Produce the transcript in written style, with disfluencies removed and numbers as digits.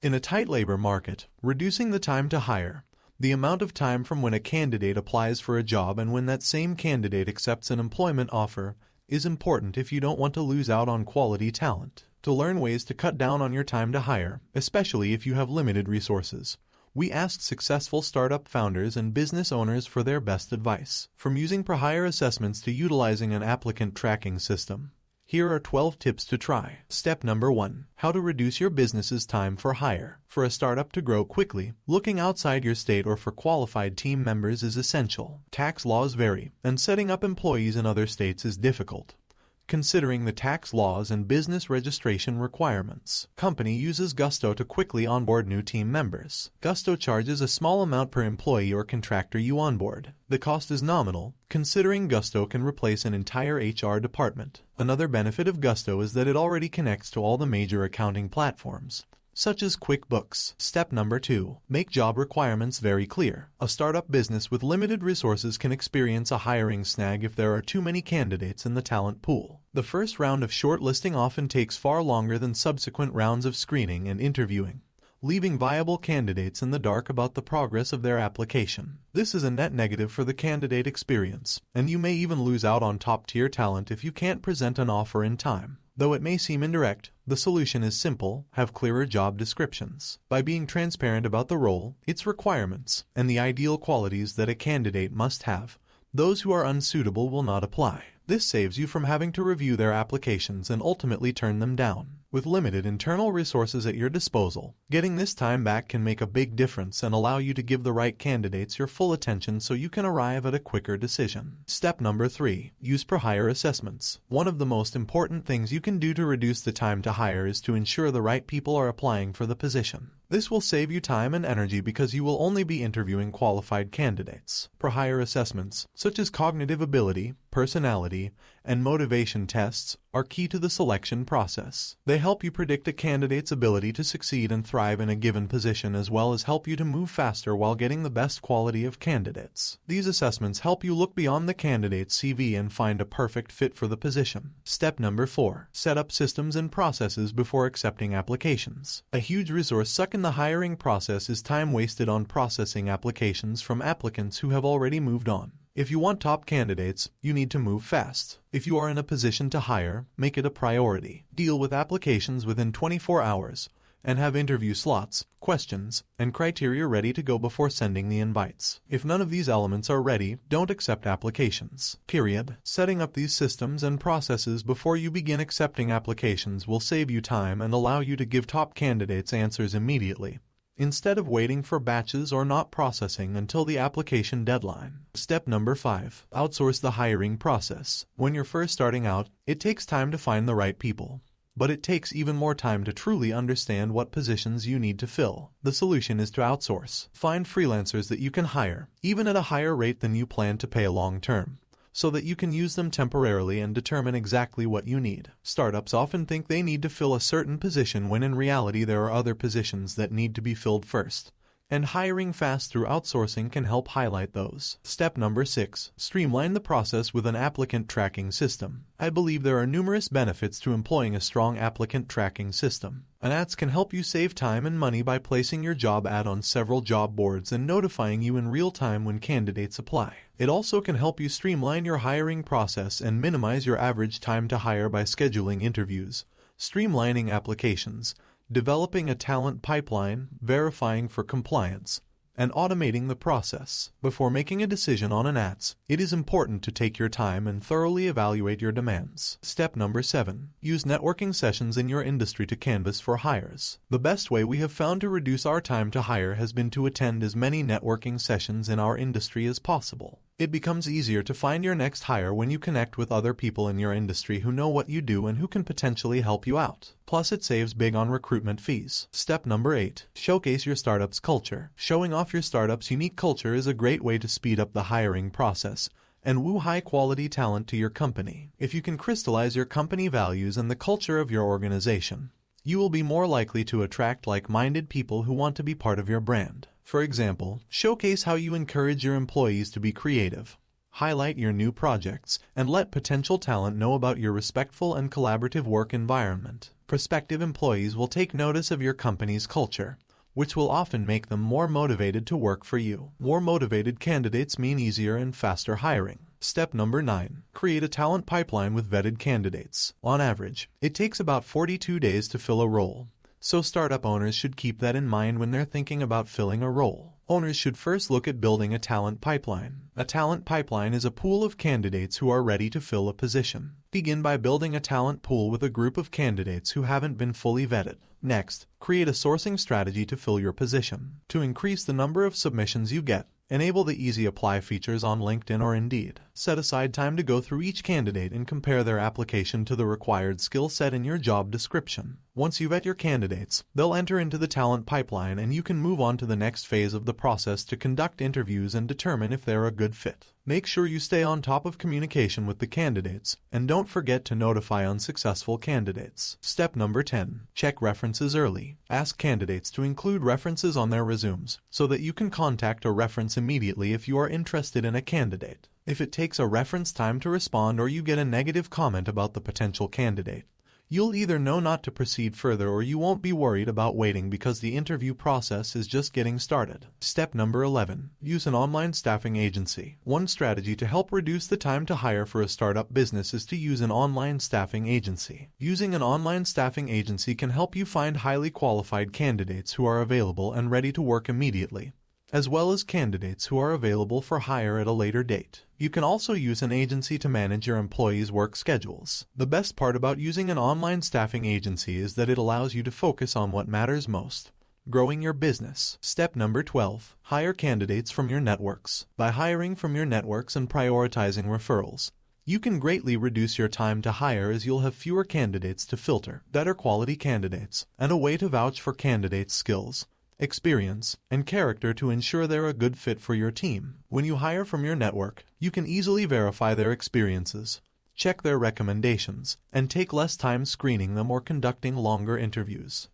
In a tight labor market, reducing the time to hire, the amount of time from when a candidate applies for a job and when that same candidate accepts an employment offer, is important if you don't want to lose out on quality talent. To learn ways to cut down on your time to hire, especially if you have limited resources, we asked successful startup founders and business owners for their best advice. From using prehire assessments to utilizing an applicant tracking system, here are 12 tips to try. Step number 1. How to reduce your business's time for hire. For a startup to grow quickly, looking outside your state or for qualified team members is essential. Tax laws vary, and setting up employees in other states is difficult. Considering the tax laws and business registration requirements, company uses Gusto to quickly onboard new team members. Gusto charges a small amount per employee or contractor you onboard. The cost is nominal, considering Gusto can replace an entire HR department. Another benefit of Gusto is that it already connects to all the major accounting platforms, such as QuickBooks. Step number 2. Make job requirements very clear. A startup business with limited resources can experience a hiring snag if there are too many candidates in the talent pool. The first round of shortlisting often takes far longer than subsequent rounds of screening and interviewing, leaving viable candidates in the dark about the progress of their application. This is a net negative for the candidate experience, and you may even lose out on top-tier talent if you can't present an offer in time. Though it may seem indirect, the solution is simple: have clearer job descriptions. By being transparent about the role, its requirements, and the ideal qualities that a candidate must have, those who are unsuitable will not apply. This saves you from having to review their applications and ultimately turn them down. With limited internal resources at your disposal, getting this time back can make a big difference and allow you to give the right candidates your full attention so you can arrive at a quicker decision. Step number 3. Use prehire assessments. One of the most important things you can do to reduce the time to hire is to ensure the right people are applying for the position. This will save you time and energy because you will only be interviewing qualified candidates. Prehire assessments, such as cognitive ability, personality, and motivation tests, are key to the selection process. They help you predict a candidate's ability to succeed and thrive in a given position, as well as help you to move faster while getting the best quality of candidates. These assessments help you look beyond the candidate's CV and find a perfect fit for the position. Step number 4. Set up systems and processes before accepting applications. A huge resource suck in the hiring process is time wasted on processing applications from applicants who have already moved on. If you want top candidates, you need to move fast. If you are in a position to hire, make it a priority. Deal with applications within 24 hours and have interview slots, questions, and criteria ready to go before sending the invites. If none of these elements are ready, don't accept applications. Period. Setting up these systems and processes before you begin accepting applications will save you time and allow you to give top candidates answers immediately, instead of waiting for batches or not processing until the application deadline. Step number 5. Outsource the hiring process. When you're first starting out, it takes time to find the right people, but it takes even more time to truly understand what positions you need to fill. The solution is to outsource. Find freelancers that you can hire, even at a higher rate than you plan to pay long term, so that you can use them temporarily and determine exactly what you need. Startups often think they need to fill a certain position when in reality there are other positions that need to be filled first, and hiring fast through outsourcing can help highlight those. Step number 6. Streamline the process with an applicant tracking system. I believe there are numerous benefits to employing a strong applicant tracking system. An ads can help you save time and money by placing your job ad on several job boards and notifying you in real time when candidates apply. It also can help you streamline your hiring process and minimize your average time to hire by scheduling interviews, streamlining applications, developing a talent pipeline, verifying for compliance, and automating the process. Before making a decision on an ads, it is important to take your time and thoroughly evaluate your demands. Step number 7. Use networking sessions in your industry to canvas for hires. The best way we have found to reduce our time to hire has been to attend as many networking sessions in our industry as possible. It becomes easier to find your next hire when you connect with other people in your industry who know what you do and who can potentially help you out. Plus, it saves big on recruitment fees. Step number 8. Showcase your startup's culture. Showing off your startup's unique culture is a great way to speed up the hiring process and woo high-quality talent to your company. If you can crystallize your company values and the culture of your organization, you will be more likely to attract like-minded people who want to be part of your brand. For example, showcase how you encourage your employees to be creative, highlight your new projects, and let potential talent know about your respectful and collaborative work environment. Prospective employees will take notice of your company's culture, which will often make them more motivated to work for you. More motivated candidates mean easier and faster hiring. Step number 9. Create a talent pipeline with vetted candidates. On average, it takes about 42 days to fill a role, so startup owners should keep that in mind when they're thinking about filling a role. Owners should first look at building a talent pipeline. A talent pipeline is a pool of candidates who are ready to fill a position. Begin by building a talent pool with a group of candidates who haven't been fully vetted. Next, create a sourcing strategy to fill your position. To increase the number of submissions you get, enable the Easy Apply features on LinkedIn or Indeed. Set aside time to go through each candidate and compare their application to the required skill set in your job description. Once you vet your candidates, they'll enter into the talent pipeline and you can move on to the next phase of the process to conduct interviews and determine if they're a good fit. Make sure you stay on top of communication with the candidates and don't forget to notify unsuccessful candidates. Step number 10. Check references early. Ask candidates to include references on their resumes so that you can contact a reference immediately if you are interested in a candidate. If it takes a reference time to respond or you get a negative comment about the potential candidate, you'll either know not to proceed further or you won't be worried about waiting because the interview process is just getting started. Step number 11. Use an online staffing agency. One strategy to help reduce the time to hire for a startup business is to use an online staffing agency. Using an online staffing agency can help you find highly qualified candidates who are available and ready to work immediately, as well as candidates who are available for hire at a later date. You can also use an agency to manage your employees' work schedules. The best part about using an online staffing agency is that it allows you to focus on what matters most: growing your business. Step number 12. Hire candidates from your networks. By hiring from your networks and prioritizing referrals, you can greatly reduce your time to hire as you'll have fewer candidates to filter, better quality candidates, and a way to vouch for candidates' skills, experience, and character to ensure they're a good fit for your team. When you hire from your network, you can easily verify their experiences, check their recommendations, and take less time screening them or conducting longer interviews.